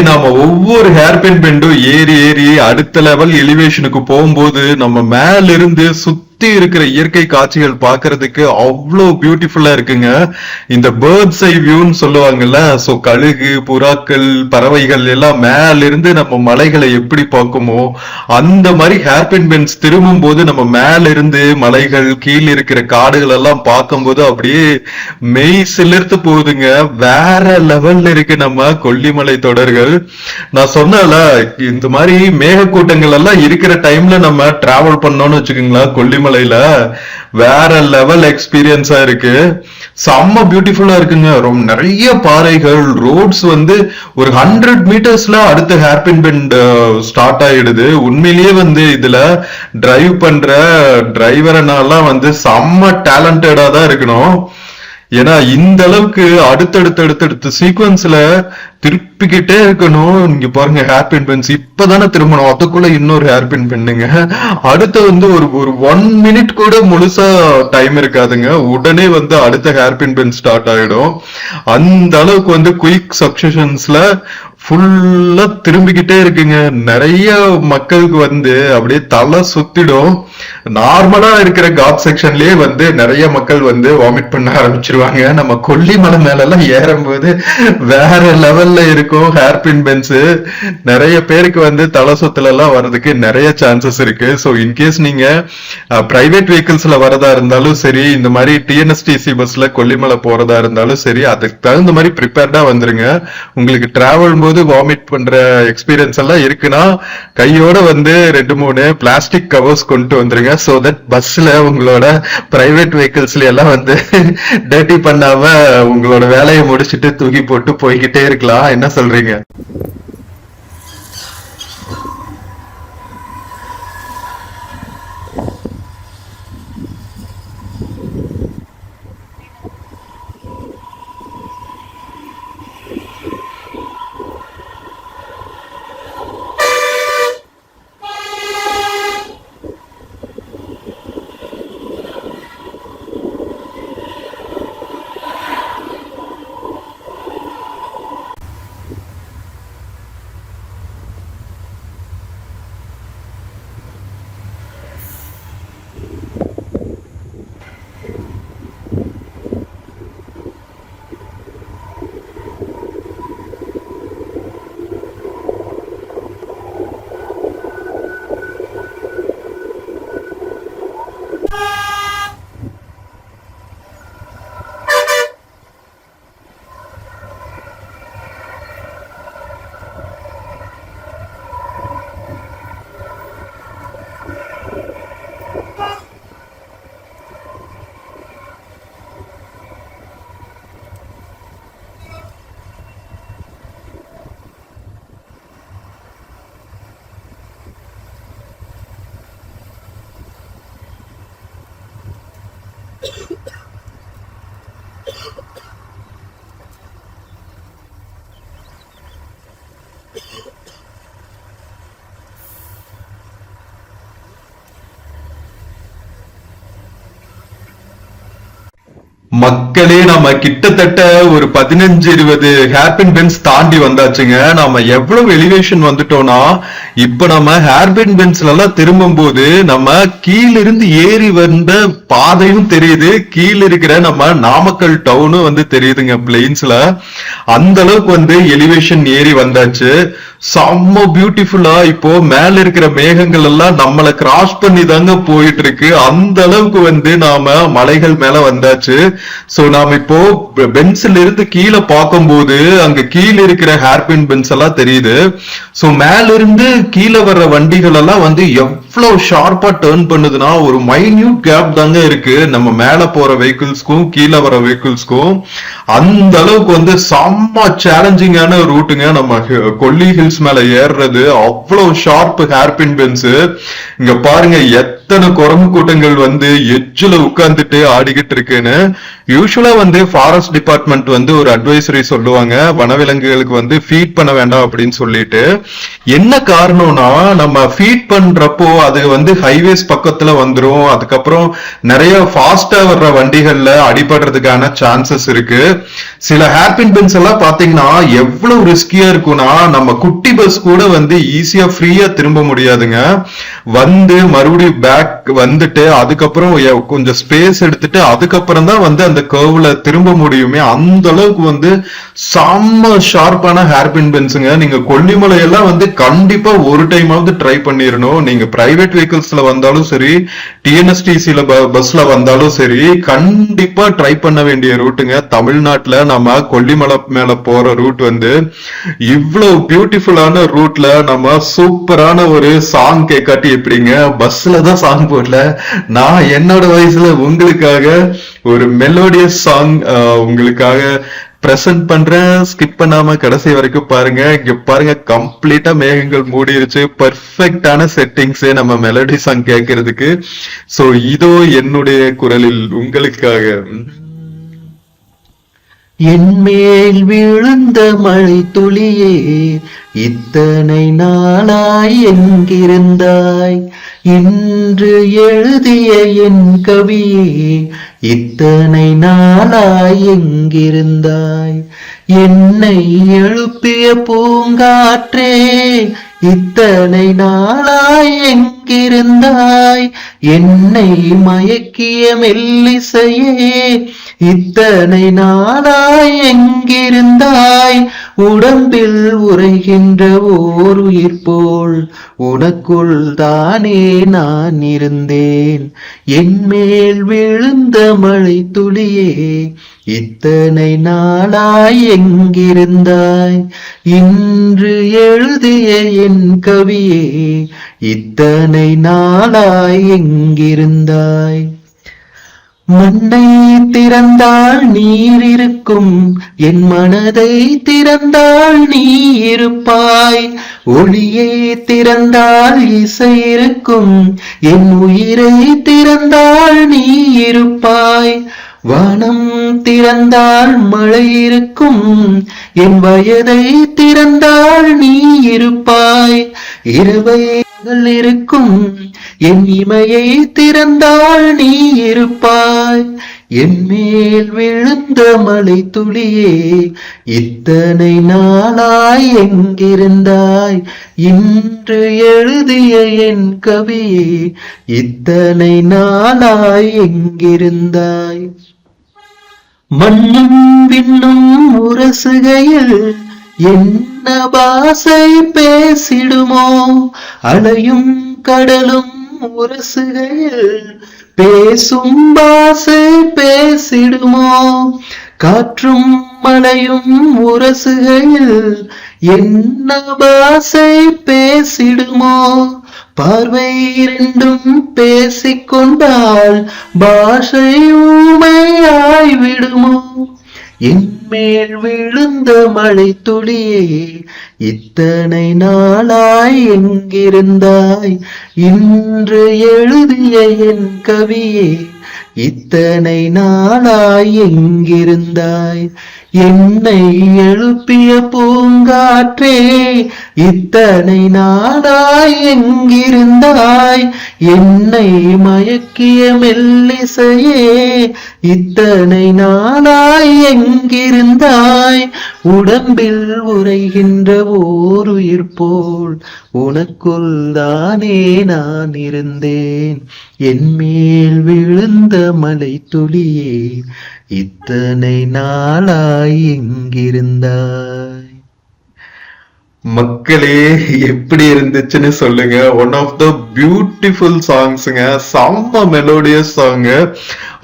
நாம ஒவ்வொரு ஹேர்பின் பெண்டும் ஏறி ஏறி அடுத்த லெவல் எலிவேஷனுக்கு போகும்போது நம்ம மேல இருந்து சுத்தி இருக்கிற இயற்கை காட்சிகள் பாக்குறதுக்கு அவ்வளவு பியூட்டிஃபுல்லா இருக்குங்க. இந்த பேர்ட்ஸ் ஐ வியூன்னு சொல்லுவாங்கல்ல, சோ கழுகு, புறாக்கள், பறவைகள் எல்லாம் மேல இருந்து நம்ம மலைகளை எப்படி பார்க்குமோ அந்த மாதிரி ஹேர்பின் பென்ஸ் திரும்பும் போது நம்ம மேல இருந்து மலைகள், கீழே இருக்கிற காடுகள் எல்லாம் பார்க்கும்போது அப்படியே மெய் சிலிர்த்து போகுதுங்க. வேற லெவல்ல இருக்கு நம்ம கொல்லிமலை தொடர்கள். நான் சொன்னல, இந்த மாதிரி மேகக்கூட்டங்கள் எல்லாம் இருக்கிற டைம்ல நம்ம டிராவல் பண்ணோம்னு வச்சுக்கோங்களேன், கொல்லிமலையில வேற லெவல் எக்ஸ்பீரியன்ஸா இருக்கு. செம்ம பியூட்டிஃபுல்லா இருக்குங்க. ரொம்ப நிறைய பாறைகள், ரோட்ஸ் வந்து ஒரு 100 மீட்டர்ஸ்ல அடுத்த ஹேர்பின் பெண்ட் ஸ்டார்ட் ஆயிடுது. உண்மையிலேயே வந்து இதுல டிரைவ் பண்ற டிரைவர்னாலாம் வந்து செம்ம டேலண்டடா தான் இருக்கணும். ஏன்னா இந்த அளவுக்கு அடுத்தடுத்த சீக்வன்ஸ்ல திருப்பிக்கிட்டே இருக்கணும். இங்க பாருங்க, ஹேர்பின் பென்ஸ் இப்பதானே திரும்பணும், அதுக்குள்ள இன்னொரு ஹேர்பின் பெண்ணுங்க. அடுத்து வந்து ஒரு 1 மினிட் கூட முழுசா டைம் இருக்காதுங்க, உடனே வந்து அடுத்த ஹேர்பின் பென் ஸ்டார்ட் ஆயிடும். அந்த அளவுக்கு வந்து குயிக் சக்சஷன்ஸ்ல ஃபுல்லா திரும்பிக்கிட்டே இருக்குங்க. நிறைய மக்களுக்கு வந்து அப்படியே தலை சுத்திடும். நார்மலா இருக்கிற காட் செக்ஷன்லயே வந்து நிறைய மக்கள் வந்து வாமிட் பண்ண ஆரம்பிச்சிருவாங்க. நம்ம கொல்லிமலை மேல எல்லாம் ஏறும்போது வேற லெவல்ல இருக்கும் ஹேர்பின் பென்ஸ். நிறைய பேருக்கு வந்து தலை சுத்தல எல்லாம் வர்றதுக்கு நிறைய சான்சஸ் இருக்கு. சோ இன்கேஸ் நீங்க பிரைவேட் வெஹிக்கிள்ஸ்ல வரதா இருந்தாலும் சரி, இந்த மாதிரி டிஎன்எஸ்டிசி பஸ்ல கொல்லிமலை போறதா இருந்தாலும் சரி, அதுக்கு தகுந்த மாதிரி ப்ரிப்பேர்டா வந்துருங்க. உங்களுக்கு டிராவல் போது வாமிட் பண்ற எக்ஸ்பீரியன்ஸ் எல்லாம் இருக்குன்னா கையோட வந்து 2-3 பிளாஸ்டிக் கவர்ஸ் கொண்டு வந்துருங்க. சோ தட் பஸ்ல உங்களோட பிரைவேட் வெஹிக்கிள்ஸ்ல எல்லாம் வந்து டர்ட்டி பண்ணாம உங்களோட வேலையை முடிச்சிட்டு தூக்கி போட்டு போய்கிட்டே இருக்கலாம். என்ன சொல்றீங்க? மக்களே, நம்ம கிட்டத்தட்ட ஒரு 15-20 ஹேர்பின் பென்ஸ் தாண்டி வந்தாச்சுங்க. நாம எவ்வளவு எலிவேஷன் வந்துட்டோம்னா, இப்ப நம்ம ஹேர்பின் பென்ஸ்ல எல்லாம் திரும்பும் போது நம்ம கீழிருந்து ஏறி வந்த பாதையும் தெரியுது, கீழ இருக்கிற நம்ம நாமக்கல் டவுனும் வந்து தெரியுதுங்க பிளெயின்ஸ்ல. அந்த அளவுக்கு வந்து எலிவேஷன் ஏறி வந்தாச்சு. செம்ம பியூட்டிஃபுல்லா இப்போ மேல இருக்கிற மேகங்கள் எல்லாம் நம்மளை கிராஸ் பண்ணி தாங்க போயிட்டு இருக்கு. அந்த அளவுக்கு வந்து நாம மலைகள் மேல வந்தாச்சு. சோ நாம இப்போ பென்ஸ்ல இருந்து கீழே பார்க்கும்போது அங்க கீழே இருக்கிற ஹேர்பின் பென்ஸ் எல்லாம் தெரியுது. சோ மேல இருந்து கீழே வர்ற வண்டிகள் எல்லாம் வந்து எவ்வளவு ஷார்ப்பா டர்ன் பண்ணுதுன்னா ஒரு மைன்யூட் கேப் தாங்க இருக்கு நம்ம மேல போற வெஹிக்கிள்ஸ்க்கும் கீழே வர வெஹிக்கிள்ஸ்க்கும். அந்த அளவுக்கு வந்து செம்ம சேலஞ்சிங்கான ரூட்டுங்க நம்ம கொல்லி ஹில்ஸ் மேல ஏறுறது. அவ்வளவு ஷார்ப் ஹேர்பின் பென்ஸ். இங்க பாருங்க, எத்தனை எத்தனை குரங்கு கூட்டங்கள் வந்து எட்ஜ்ல உட்கார்ந்துட்டு ஆடிக்கிட்டு இருக்குன்னு. யூஸ்வலா வந்து ஃபாரஸ்ட் டிபார்ட்மெண்ட் வந்து ஒரு அட்வைசரி சொல்லுவாங்க, வனவிலங்குகளுக்கு வந்து ஃபீட் பண்ண வேண்டாம் அப்படின்னு சொல்லிட்டு. என்ன காரணம்னா, நம்ம ஃபீட் பண்றப்போ அது வந்து ஹைவேஸ் பக்கத்துல வந்துரும், அதுக்கப்புறம் நிறைய ஃபாஸ்டா வர்ற வண்டிகள்ல அடிபடுறதுக்கான சான்சஸ் இருக்கு. சில ஹேர்பின் பென்ஸ் எல்லாம் பாத்தீங்கன்னா எவ்வளவு ரிஸ்கியா இருக்கும்னா, நம்ம குட்டி பஸ் கூட வந்து ஈஸியா ஃப்ரீயா திரும்ப முடியாதுங்க. வந்து மறுபடியும் பேக் வந்துட்டு அதுக்கப்புறம் கொஞ்சம் ஸ்பேஸ் எடுத்துட்டு அதுக்கப்புறம் தான் வந்து அந்த கர்வ்ல திரும்ப முடியுமே. அந்த அளவுக்கு வந்து செம்ம ஷார்ப்பான ஹேர்பின் பென்ஸுங்க. நீங்க கொல்லிமலை எல்லாம் வந்து கண்டிப்பா ஒரு டைமாவது ட்ரை பண்ணிடணும். நீங்க பிரைவேட் வெஹிக்கிள்ஸ்ல வந்தாலும் சரி, டிஎன்எஸ்டிசில பஸ்ல வந்தாலும் சரி, கண்டிப்பா ட்ரை பண்ண வேண்டிய ரூட்டுங்க. தமிழ்நாட்டுல நம்ம கொல்லிமலை மேல போற ரூட் வந்து இவ்வளவு பியூட்டிஃபுல்லான ரூட்ல நம்ம சூப்பரான ஒரு சாங் கேட்காட்டி எப்படிங்க? பஸ்ல தான் சாங் போடல, நான் என்னோட வயசுல உங்களுக்காக ஒரு மெலோடியஸ் சாங் உங்களுக்காக பிரசன்ட் பண்றேன். ஸ்கிப் பண்ணாம கடைசி வரைக்கும் பாருங்க. இங்க பாருங்க, கம்ப்ளீட்டா மேகங்கள் மூடிருச்சு. பர்ஃபெக்டான செட்டிங்ஸ் நம்ம மெலோடி சாங் கேட்கறதுக்கு. சோ இதோ என்னுடைய குரலில் உங்களுக்காக. என்மேல் விழுந்த மழை துளியே, இத்தனை நாளாய் எங்கிருந்தாய்? இன்று எழுதிய என் கவியே, இத்தனை நாளாய் எங்கிருந்தாய்? என்னை எழுப்பிய பூங்காற்றே, இத்தனை நாளாய் எங்கிருந்தாய்? என்னை மயக்கிய மெல்லிசையே, இத்தனை நாளாய் எங்கிருந்தாய்? உடம்பில் உறைகின்ற ஓர் உயிர் போல் உனக்குள் தானே நான் இருந்தேன். என்மேல் விழுந்த மழை துளியே, இத்தனை நாளாய் எங்கிருந்தாய்? இன்று எழுதிய என் கவியே, இத்தனை நாளாய் எங்கிருந்தாய்? மண்ணை திறந்தால் நீர் இருக்கும், என் மனதை திறந்தால் நீ இருப்பாய். ஒளியை திறந்தால் இசை இருக்கும், என் உயிரை திறந்தால் நீ இருப்பாய். வானம் திறந்தால் மழை இருக்கும், என் வயதை திறந்தால் நீ இருப்பாய். இரவைகள் இருக்கும், என் இமையை திறந்தால் நீ இருப்பாய். என் மேல் விழுந்த மழை துளியே, இத்தனை நாளாய் எங்கிருந்தாய்? இன்று எழுதிய என் கவியே, இத்தனை நாளாய் எங்கிருந்தாய்? மண்ணும் விண்ணும் உரசுகையில் என்ன பாசை பேசிடுமோ? அலையும் கடலும் உரசுகையில் பேசும் பாசை பேசிடுமோ? காற்றும் மழையும் உரசுகையில் என்ன பாசை பேசிடுமோ? பார்வை இரண்டும் பேசிக்கொண்டால் பாஷை ஊமையாய் விடுமோ? என்மேல் விழுந்த மழை துளியே, இத்தனை நாளாய் எங்கிருந்தாய்? இன்று எழுதிய என் கவியே, இத்தனை நாளாய் எங்கிருந்தாய்? என்னை எழுப்பிய பூங்காற்றே, இத்தனை நாளாய் எங்கிருந்தாய்? என்னை மயக்கிய மெல்லிசையே, இத்தனை நாளாய் எங்கிருந்தாய்? உடம்பில் உறைகின்ற ஓர் உயிர் போல் உனக்குள் தானே நான் இருந்தேன். என் மேல் விழுந்த மழை துளியே, இத்தனை நாளாய் எங்கிருந்தாய்? மக்களே, எப்படி இருந்துச்சுன்னு சொல்லுங்க. ஒன் ஆஃப் த பியூட்டிஃபுல் சாங்ஸ்ங்க, செம்ம மெலோடியஸ் சாங்,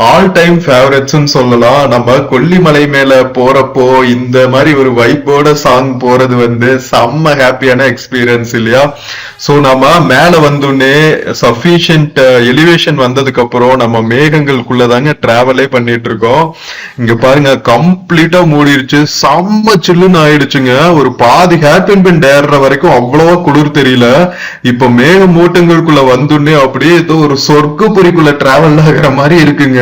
ஆல் டைம் ஃபேவரட்ஸ்னு சொல்லலாம். நம்ம கொல்லிமலை மேல போறப்போ இந்த மாதிரி ஒரு வைப்போட சாங் போறது வந்து செம்ம ஹாப்பியான எக்ஸ்பீரியன்ஸ் இல்லையா? சோ நம்ம மேல வந்தோடனே சஃபிஷியன்ட் எலிவேஷன் வந்ததுக்கு அப்புறம் நம்ம மேகங்களுக்குள்ளதாங்க டிராவலே பண்ணிட்டு இருக்கோம். இங்க பாருங்க, கம்ப்ளீட்டா மூடிருச்சு, செம்ம சில்லுன்னு ஆயிடுச்சுங்க. ஒரு பாதி ஹேர்பின் பெண்ட் ஏறுற வரைக்கும் அவ்வளவா குளிர் தெரியல. இப்ப மேக மூட்டங்களுக்குள்ள வந்துன்னே அப்படியே ஏதோ ஒரு சொர்க்கபுரிக்குள்ள டிராவல் ஆகுற மாதிரி இருக்குங்க.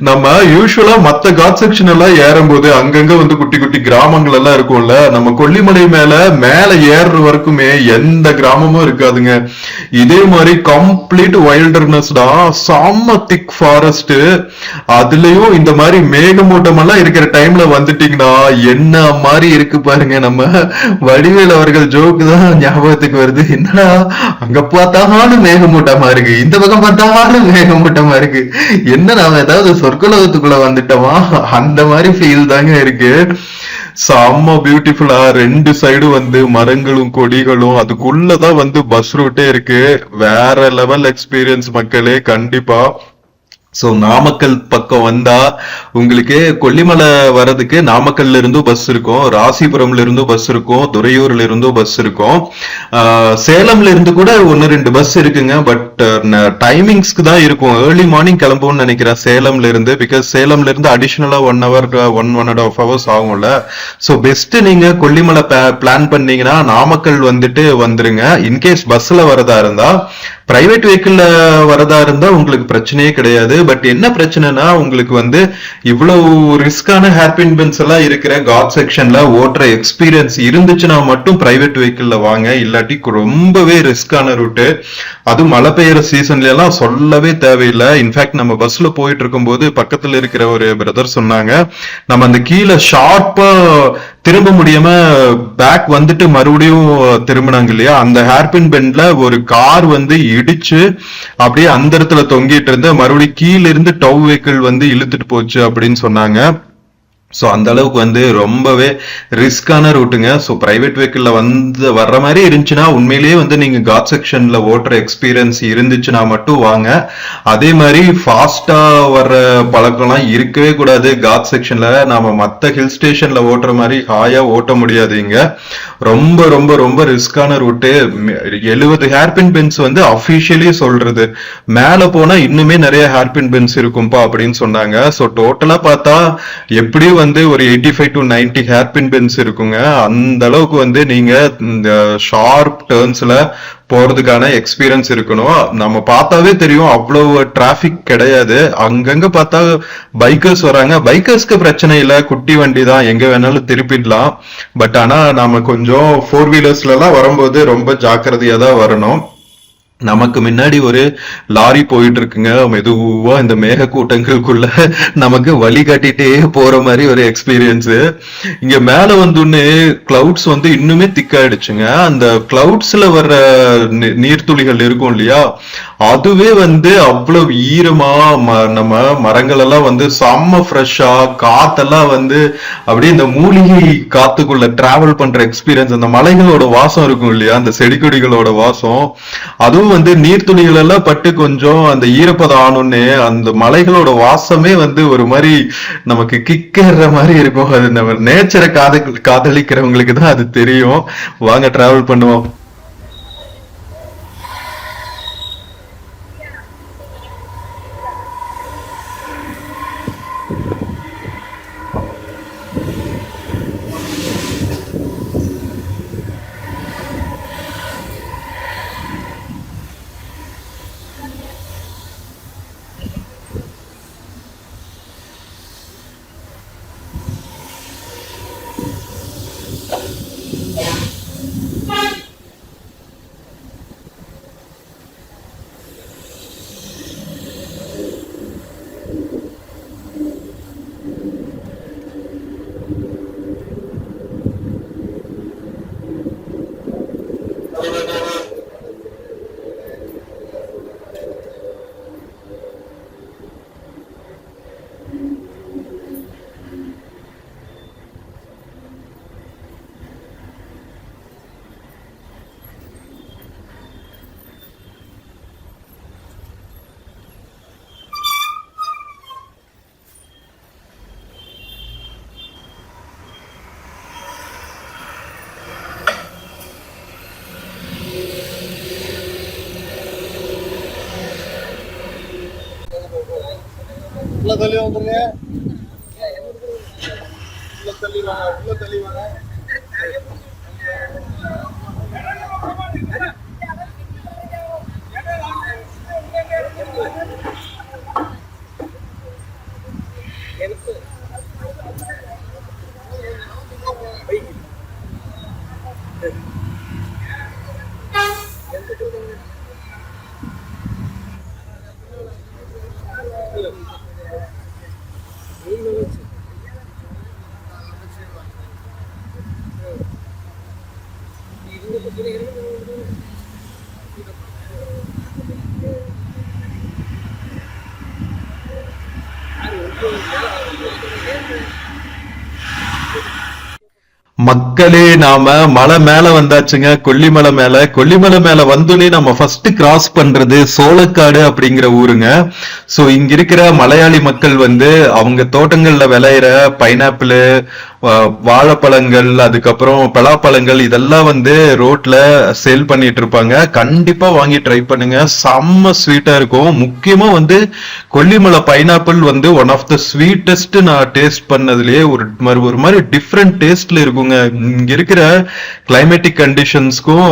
நம்ம யூஸ்வலா மத்த காட் செக்ஷன் எல்லாம் ஏறும்போது அங்கங்க வந்து குட்டி குட்டி கிராமங்கள் எல்லாம் இருக்கும்ல, நம்ம கொல்லிமலை மேல ஏறுற வரைக்குமே எந்த கிராமமும் இருக்காதுங்க. இதே மாதிரி கம்ப்ளீட் வைல்டர்னஸ் தான், செம்ம திக் ஃபாரஸ்ட். அதுலயும் இந்த மாதிரி மேகமூட்டம் எல்லாம் இருக்கிற டைம்ல வந்துட்டீங்கன்னா என்ன மாதிரி இருக்கு பாருங்க. நம்ம வடிவேல் அவர்கள் ஜோக்கு தான் ஞாபகத்துக்கு வருது. என்னடா அங்க பார்த்தாலும் மேகமூட்டமா இருக்கு, இந்த பக்கம் பார்த்தாலும் மேகமூட்டமா இருக்கு, என்ன நாம ஏதாவது சொர்க்கலோகத்துக்குள்ள வந்துட்டோமா அந்த மாதிரி ஃபீல் தாங்க இருக்கு. செம்ம பியூட்டிஃபுல்லா ரெண்டு சைடு வந்து மரங்களும் கொடிகளும், அதுக்குள்ளதான் வந்து பஸ் ரூட்டே இருக்கு. வேற லெவல் எக்ஸ்பீரியன்ஸ் மக்களே கண்டிப்பா. சோ நாமக்கல் பக்கம் வந்தா உங்களுக்கு கொல்லிமலை வர்றதுக்கு நாமக்கல்ல இருந்தும் பஸ் இருக்கும், ராசிபுரம்ல இருந்தும் பஸ் இருக்கும், துறையூர்ல இருந்தும் பஸ் இருக்கும், சேலம்ல இருந்து கூட 1-2 பஸ் இருக்குங்க. பட் டைமிங்ஸ்க்கு தான் இருக்கும். ஏர்லி மார்னிங் கிளம்பும்னு நினைக்கிறேன் சேலம்ல இருந்து. பிகாஸ் சேலம்ல இருந்து அடிஷனலா 1 hour 1.5 hours ஆகும்ல. சோ பெஸ்ட் நீங்க கொல்லிமலை பிளான் பண்ணீங்கன்னா நாமக்கல் வந்துட்டு வந்துருங்க. இன்கேஸ் பஸ்ல வரதா இருந்தா, பிரைவேட் வெஹிக்கிள்ல வரதா இருந்தா உங்களுக்கு பிரச்சனையே கிடையாது. பட் என்ன பிரச்சனைனா, உங்களுக்கு வந்து இவ்வளவு ரிஸ்கான ஹேர்பின் பென்ஸ் எல்லாம் இருக்கிற காட் செக்ஷன்ல ஓட்டுற எக்ஸ்பீரியன்ஸ் இருந்துச்சுன்னா மட்டும் பிரைவேட் வெஹிக்கிள்ல வாங்க. இல்லாட்டி ரொம்பவே ரிஸ்கான ரூட்டு. அதுவும் மழை பெய்யற சீசன்ல எல்லாம் சொல்லவே தேவையில்லை. இன்ஃபேக்ட் நம்ம பஸ்ல போயிட்டு இருக்கும் போது பக்கத்துல இருக்கிற ஒரு பிரதர் சொன்னாங்க, நம்ம அந்த கீழே ஷார்ப்பா திரும்ப முடியாம பேக் வந்துட்டு மறுபடியும் திரும்பினாங்க இல்லையா, அந்த ஹேர்பின் பெண்ட்ல ஒரு கார் வந்து இடிச்சு அப்படியே அந்த இடத்துல தொங்கிட்டு இருந்து மறுபடியும் கீழ இருந்து டவ் வெஹிக்கிள் வந்து இழுத்துட்டு போச்சு அப்படின்னு சொன்னாங்க. சோ அந்த அளவுக்கு வந்து ரொம்பவே ரிஸ்கான ரூட்டுங்க. சோ பிரைவேட் வெஹிக்கிள்ல வந்து வர்ற மாதிரி இருந்துச்சுன்னா, உண்மையிலேயே வந்து நீங்க காட் செக்ஷன்ல ஓட்டுற எக்ஸ்பீரியன்ஸ் இருந்துச்சுன்னா மட்டும் வாங்க. அதே மாதிரி ஃபாஸ்டா வர்ற பழக்கம்லாம் இருக்கவே கூடாது காட் செக்ஷன்ல. நாம மத்த ஹில் ஸ்டேஷன்ல ஓட்டுற மாதிரி ஹாயா ஓட்ட முடியாது இங்க. ரொம்ப ரொம்ப ரொம்ப ரிஸ்கான ரூட்டு. 70 ஹேர்பின் பென்ஸ் வந்து அபிஷியலி சொல்றது, மேல போனா இன்னுமே நிறைய ஹேர்பின் பென்ஸ் இருக்கும்பா அப்படின்னு சொன்னாங்க. சோ டோட்டலா பார்த்தா எப்படியும் வந்து ஒரு 85 to 90 ஹேர்பின் பென்ஸ் இருக்குங்க. அந்த அளவுக்கு வந்து நீங்க இந்த ஷார்ப் டர்ன்ஸ்ல போறதுக்கான எக்ஸ்பீரியன்ஸ் இருக்கணும். நம்ம பார்த்தாவே தெரியும் அவ்வளவு டிராபிக் கிடையாது. அங்கங்க பார்த்தா பைக்கர்ஸ் வராங்க. பைக்கர்ஸ்க்கு பிரச்சனை இல்ல, குட்டி வண்டி தான், எங்க வேணாலும் திருப்பிடலாம். பட் ஆனா நாம கொஞ்சம் 4 வீலர்ஸ்ல எல்லாம் வரும்போது ரொம்ப ஜாக்கிரதையா தான் வரணும். நமக்கு முன்னாடி ஒரு லாரி போயிட்டு இருக்குங்க, மெதுவா இந்த மேக கூட்டங்களுக்குள்ள நமக்கு வழி காட்டிட்டே போற மாதிரி ஒரு எக்ஸ்பீரியன்ஸ். இங்க மேல வந்தோடனே கிளவுட்ஸ் வந்து இன்னுமே திக்காயிடுச்சுங்க. அந்த கிளவுட்ஸ்ல வர்ற நீர்த்துளிகள் இருக்கும் இல்லையா, அதுவே வந்து அவ்வளவு ஈரமா நம்ம மரங்கள் எல்லாம் வந்து செம்ம ஃப்ரெஷ்ஷா, காத்தெல்லாம் வந்து அப்படியே இந்த மூலிகை காத்துக்குள்ள டிராவல் பண்ற எக்ஸ்பீரியன்ஸ். அந்த மலைகளோட வாசம் இருக்கும் இல்லையா, அந்த செடி கொடிகளோட வாசம், அதுவும் வந்து நீர்த்துளிகள் எல்லாம் பட்டு கொஞ்சம் அந்த ஈரப்பதம் ஆனோன்னு அந்த மலைகளோட வாசமே வந்து ஒரு மாதிரி நமக்கு கிக்கற மாதிரி இருக்கும். அது நம்ம நேச்சரை காதலிக்கிறவங்களுக்கு தான் அது தெரியும். வாங்க டிராவல் பண்ணுவோம். உள்ள தள்ளி வந்துருங்க, உள்ள தள்ளி வாங்க, உள்ள தள்ளி வாங்க. மக்களே நாம மலை மேல வந்தாச்சுங்க. கொல்லிமலை மேல. கொல்லிமலை மேல வந்தோடனே நம்ம ஃபர்ஸ்ட் கிராஸ் பண்றது சோளக்காடு அப்படிங்கிற ஊருங்க. சோ இங்க இருக்கிற மலையாளி மக்கள் வந்து அவங்க தோட்டங்கள்ல விளையிற பைனாப்பிள், வாழைப்பழங்கள், அதுக்கப்புறம் பலாப்பழங்கள் இதெல்லாம் வந்து ரோட்ல சேல் பண்ணிட்டு இருப்பாங்க. கண்டிப்பா வாங்கி ட்ரை பண்ணுங்க. செம்ம ஸ்வீட்டா இருக்கும். முக்கியமா வந்து கொல்லிமலை பைனாப்பிள் வந்து ஒன் ஆஃப் த ஸ்வீட்டஸ்ட் நான் டேஸ்ட் பண்ணதுலயே ஒரு மாதிரி டிஃப்ரெண்ட் டேஸ்ட்ல இருக்குங்க. இங்க இருக்கிற கிளைமேட்டிக் கண்டிஷன்ஸ்க்கும்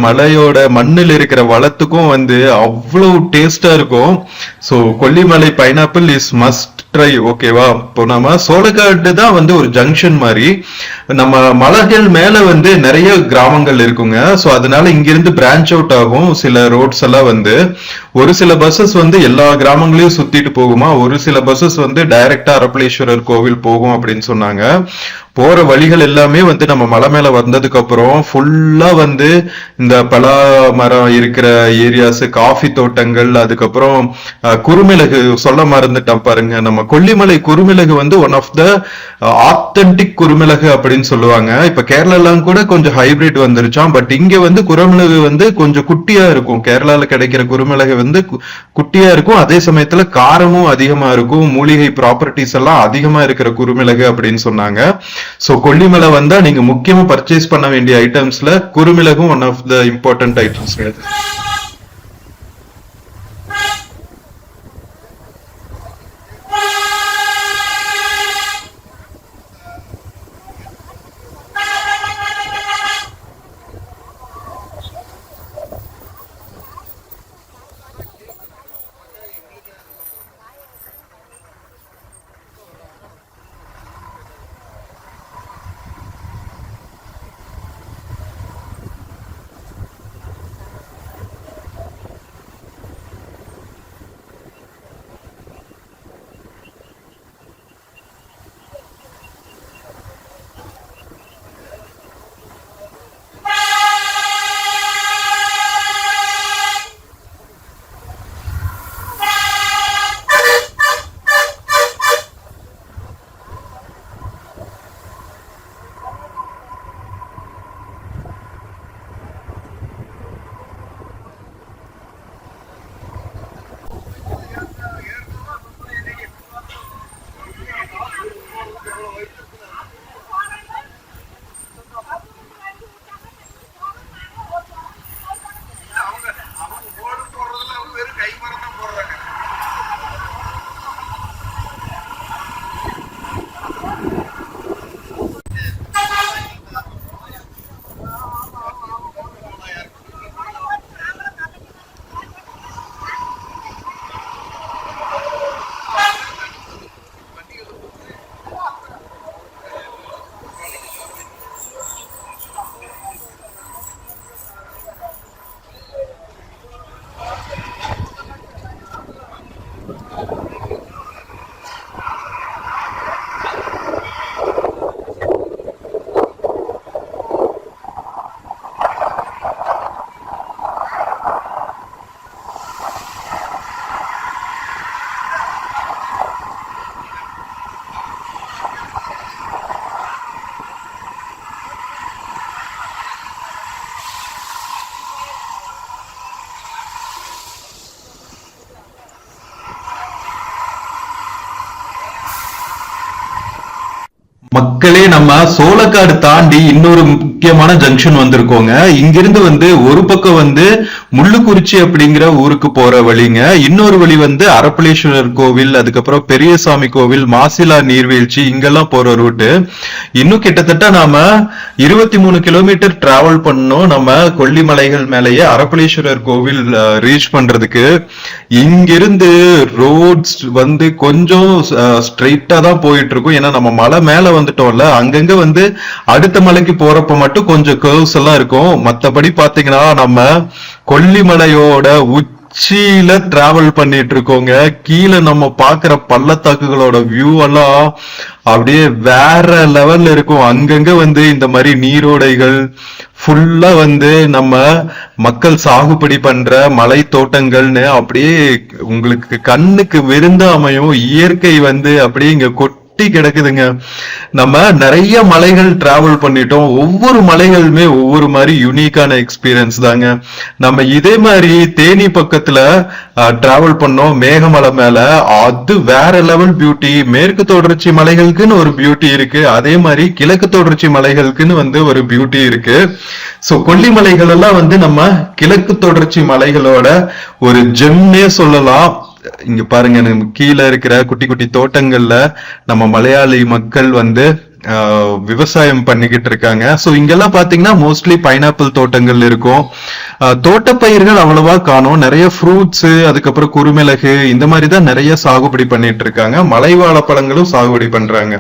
மலையோட மண்ணில் இருக்கிற வளத்துக்கும் வந்து அவ்வளவு டேஸ்டா இருக்கும். So Kollimalai pineapple is must try. ஓகேவா? இப்போ நம்ம சோளக்காடு தான் வந்து ஒரு ஜங்ஷன் மாதிரி. நம்ம மலைகள் மேல வந்து நிறைய கிராமங்கள் இருக்குங்க. சோ அதனால இங்கிருந்து பிரான்ச் அவுட் ஆகும் சில ரோட்ஸ் எல்லாம் வந்து. ஒரு சில பஸ்ஸஸ் வந்து எல்லா கிராமங்களையும் சுத்திட்டு போகுமா, ஒரு சில பஸ்ஸஸ் வந்து டைரக்டா அரப்பளேஸ்வரர் கோவில் போகும் அப்படின்னு சொன்னாங்க. போற வழிகள் எல்லாமே வந்து நம்ம மலை மேல வந்ததுக்கு அப்புறம் ஃபுல்லா வந்து இந்த பலா மரம் இருக்கிற ஏரியாஸ், காஃபி தோட்டங்கள், அதுக்கப்புறம் குறுமிளகு சொல்ல மறந்துட்டேன் பாருங்க. நம்ம கொல்லிமலை குறுமிளகு வந்து ஒன் ஆஃப் த ஆத்தென்டிக் குறுமிளகு அப்படின்னு சொல்லுவாங்க. இப்ப கேரளாலாம் கூட கொஞ்சம் ஹைபிரிட் வந்துருச்சாம். பட் இங்க வந்து குறுமிளகு வந்து கொஞ்சம் குட்டியா இருக்கும். கேரளால கிடைக்கிற குறுமிளகு வந்து குட்டியா இருக்கும். அதே சமயத்துல காரமும் அதிகமா இருக்கும். மூலிகை ப்ராப்பர்ட்டிஸ் எல்லாம் அதிகமா இருக்கிற குறுமிளகு அப்படின்னு சொன்னாங்க. சோ கொல்லிமலை வந்தா நீங்க முக்கியமா பர்ச்சேஸ் பண்ண வேண்டிய ஐட்டம்ஸ்ல குறுமிளகும் one of the important items. மக்களே நம்ம சோளக்காடு தாண்டி இன்னொரு முக்கியமான ஜங்ஷன் வந்திருக்கோங்க. இங்கிருந்து வந்து ஒரு பக்கம் வந்து முள்ளுக்குறிச்சி அப்படிங்கிற ஊருக்கு போற வழிங்க, இன்னொரு வழி வந்து அரப்பளீஸ்வரர் கோவில், அதுக்கப்புறம் பெரியசாமி கோவில், மாசிலா நீர்வீழ்ச்சி இங்கெல்லாம் போற ரூட்டு. இன்னும் கிட்டத்தட்ட நாம 23 கிலோமீட்டர் டிராவல் பண்ணோம் நம்ம கொல்லிமலைகள் மேலேயே அரப்பளீஸ்வரர் கோவில் ரீச் பண்றதுக்கு. இங்கிருந்து ரோட்ஸ் வந்து கொஞ்சம் ஸ்ட்ரெயிட்டா தான் போயிட்டு இருக்கும், ஏன்னா நம்ம மலை மேல வந்துட்டோம்ல. அங்கங்க வந்து அடுத்த மலைக்கு போறப்ப மட்டும் கொஞ்சம் கர்வ்ஸ் எல்லாம் இருக்கும். மத்தபடி பாத்தீங்கன்னா நம்ம கொல்லிமலையோட உச்சியில டிராவல் பண்ணிட்டு இருக்கோங்க. கீழே நம்ம பாக்குற பள்ளத்தாக்குகளோட வியூ எல்லாம் அப்படியே வேற லெவல்ல இருக்கும். அங்கங்க வந்து இந்த மாதிரி நீரோடைகள் ஃபுல்லா வந்து நம்ம மக்கள் சாகுபடி பண்ற மலை தோட்டங்கள்னு அப்படியே உங்களுக்கு கண்ணுக்கு விருந்து அமையும். இயற்கை வந்து அப்படியே இங்க கிடக்குதுங்க. நம்ம நிறைய மலைகள் டிராவல் பண்ணிட்டோம். ஒவ்வொரு மலைகளுமே ஒவ்வொரு மாதிரி யூனிக்கான எக்ஸ்பீரியன்ஸ் தாங்க. நம்ம இதே மாதிரி தேனி பக்கத்துல டிராவல் பண்ணோம் மேகமலை மேல. அது வேற லெவல் பியூட்டி. மேற்கு தொடர்ச்சி மலைகளுக்குன்னு ஒரு பியூட்டி இருக்கு, அதே மாதிரி கிழக்கு தொடர்ச்சி மலைகளுக்குன்னு வந்து ஒரு பியூட்டி இருக்கு. சோ கொல்லிமலைகள் எல்லாம் வந்து நம்ம கிழக்கு தொடர்ச்சி மலைகளோட ஒரு ஜெம்னே சொல்லலாம். இங்க பாருங்க, நம்ம கீழே இருக்கிற குட்டி குட்டி தோட்டங்கள்ல நம்ம மலையாளி மக்கள் வந்து விவசாயம் பண்ணிக்கிட்டு இருக்காங்க. சோ இங்கெல்லாம் பாத்தீங்கன்னா மோஸ்ட்லி பைனாப்பிள் தோட்டங்கள் இருக்கும். தோட்டப்பயிர்கள் அவ்வளவா காணும். நிறைய ஃப்ரூட்ஸ், அதுக்கப்புறம் குறுமிளகு இந்த மாதிரி தான் நிறைய சாகுபடி பண்ணிட்டு இருக்காங்க. மலை வாழைப்பழங்களும் சாகுபடி பண்றாங்க.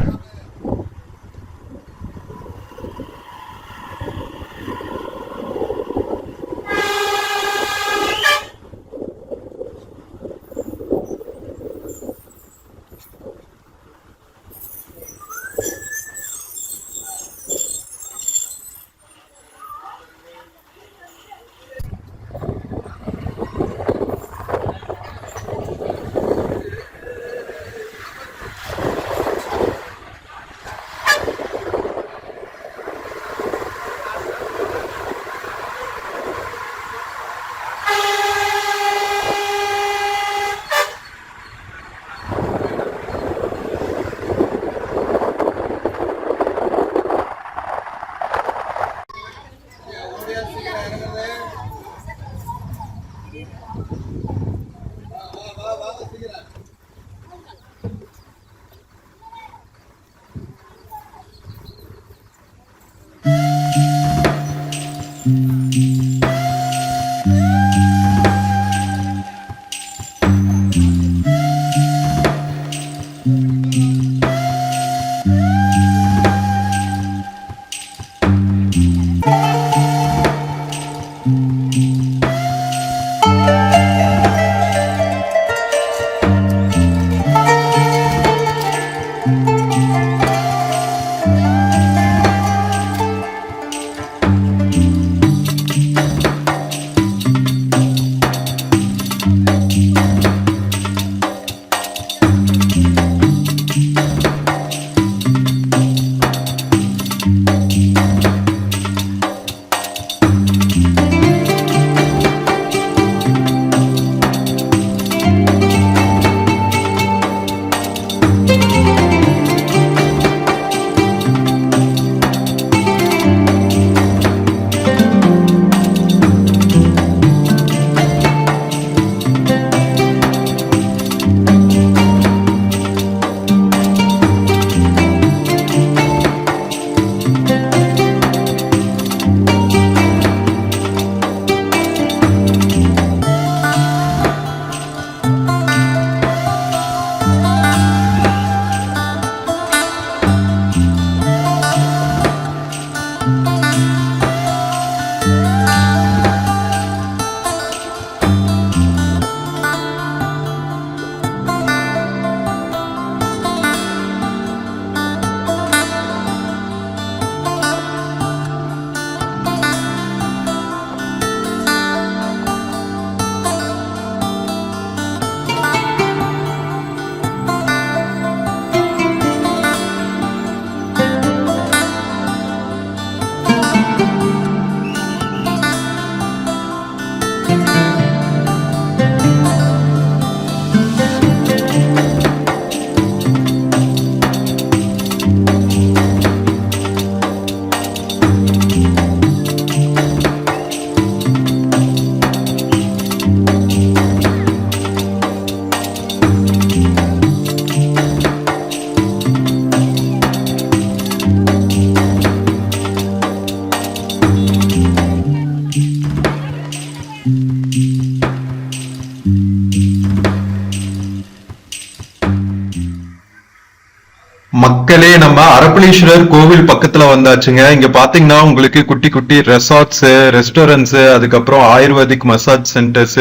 மக்களே, நம்ம அரப்பளீஸ்வரர் கோவில் பக்கத்துல வந்தாச்சுங்க. இங்க பாத்தீங்கன்னா உங்களுக்கு குட்டி குட்டி ரெசார்ட்ஸ், ரெஸ்டாரண்ட்ஸ், அதுக்கப்புறம் ayurvedic massage centres,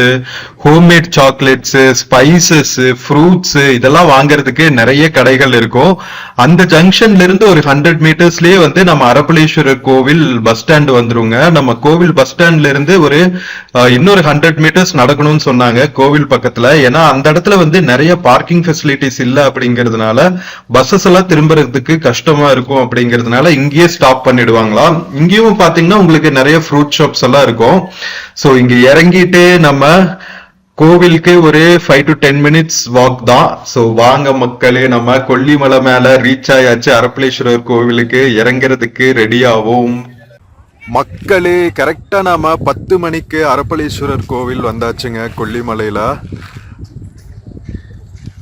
homemade chocolates, spices, fruits இதெல்லாம் வாங்குறதுக்கு நிறைய கடைகள் இருக்கும். அந்த ஜங்ஷன்ல இருந்து ஒரு 100 மீட்டர்ஸ்லயே வந்து நம்ம அரப்பளீஸ்வரர் கோவில் பஸ் ஸ்டாண்ட் வந்துருங்க. நம்ம கோவில் பஸ் ஸ்டாண்ட்ல இருந்து ஒரு இன்னொரு 100 மீட்டர்ஸ் நடக்கணும்னு சொன்னாங்க கோவில் பக்கத்துல. ஏன்னா அந்த இடத்துல வந்து நிறைய பார்க்கிங் ஃபெசிலிட்டிஸ் இல்ல அப்படிங்கறதுனால பஸ்ஸஸ் எல்லாம் திரும்புறதுக்கு கஷ்டமா இருக்கும் அப்படிங்கறதுனால இங்கேயே ஸ்டாப் பண்ணிடுவாங்களாம். இங்கேயும் பாத்தீங்கன்னா உங்களுக்கு நிறைய ஃப்ரூட் ஷாப்ஸ் எல்லாம் இருக்கும். சோ இங்க இறங்கிட்டு நம்ம கோவிலுக்கு ஒரு 5 to 10 மினிட்ஸ் வாக் தான். சோ வாங்க மக்களே, நம்ம கொல்லிமலை மேல ரீச் ஆயாச்சு. அரப்பளீஸ்வரர் கோவிலுக்கு இறங்குறதுக்கு ரெடி ஆவோம். மக்களே, கரெக்டா நாம 10 மணிக்கு அரப்பளீஸ்வரர் கோவில் வந்தாச்சுங்க கொல்லிமலையில.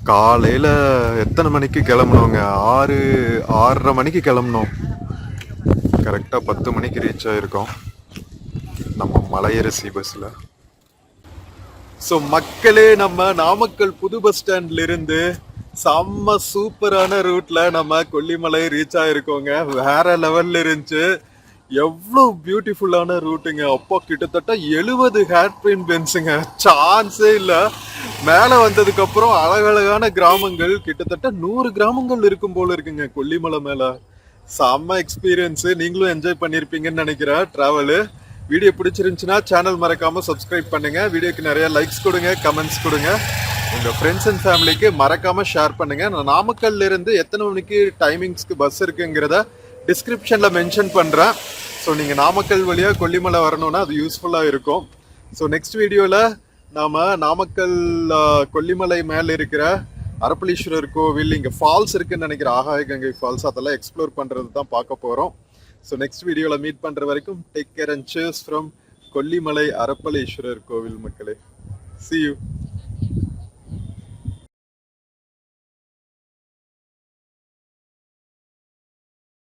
காலையில எத்தனை மணிக்கு கிளம்பணுங்க? 6:30 மணிக்கு கிளம்பணும். கரெக்டா 10 மணிக்கு ரீச் ஆயிருக்கோம் நம்ம மலையரசி பஸ்ல. ஸோ மக்களே, நம்ம நாமக்கல் புது பஸ் ஸ்டாண்ட்ல இருந்து செம்ம சூப்பரான ரூட்ல நம்ம கொல்லிமலை ரீச் ஆயிருக்கோங்க. வேற லெவல்ல இருந்துச்சு. எவ்வளவு பியூட்டிஃபுல்லான ரூட்டுங்க. அப்போ கிட்டத்தட்ட 70 ஹேர் பின் பென்ஸுங்க, சான்ஸே இல்ல. மேல வந்ததுக்கு அப்புறம் அழகழகான கிராமங்கள், கிட்டத்தட்ட 100 கிராமங்கள் இருக்கும் போல இருக்குங்க கொல்லிமலை மேல. செம்ம எக்ஸ்பீரியன்ஸ். நீங்களும் என்ஜாய் பண்ணிருப்பீங்கன்னு நினைக்கிறேன் டிராவலு. வீடியோ பிடிச்சிருந்துச்சுன்னா சேனல் மறக்காம சப்ஸ்கிரைப் பண்ணுங்க. வீடியோக்கு நிறைய லைக்ஸ் கொடுங்க, கமெண்ட்ஸ் கொடுங்க. உங்க ஃப்ரெண்ட்ஸ் அண்ட் ஃபேமிலிக்கு மறக்காம ஷேர் பண்ணுங்க. நான் நாமக்கல்ல இருந்து எத்தனை மணிக்கு டைமிங்ஸ்க்கு பஸ் இருக்குங்கிறத டிஸ்கிரிப்ஷன்ல மென்ஷன் பண்றேன். ஸோ நீங்க நாமக்கல் வழியா கொல்லிமலை வரணும்னா அது யூஸ்ஃபுல்லா இருக்கும். ஸோ நெக்ஸ்ட் வீடியோல நாம நாமக்கல் கொல்லிமலை மேல இருக்கிற அரப்பளீஸ்வரர் கோவில், இங்க ஃபால்ஸ் இருக்குன்னு நினைக்கிறேன், ஆகாய கங்கை ஃபால்ஸ், அதெல்லாம் எக்ஸ்ப்ளோர் பண்றது தான் பார்க்க போறோம். ஸோ நெக்ஸ்ட் வீடியோல மீட் பண்ற வரைக்கும் take care and cheers from Kollimalai Arappaleeswarar கோவில் மக்களே. See you.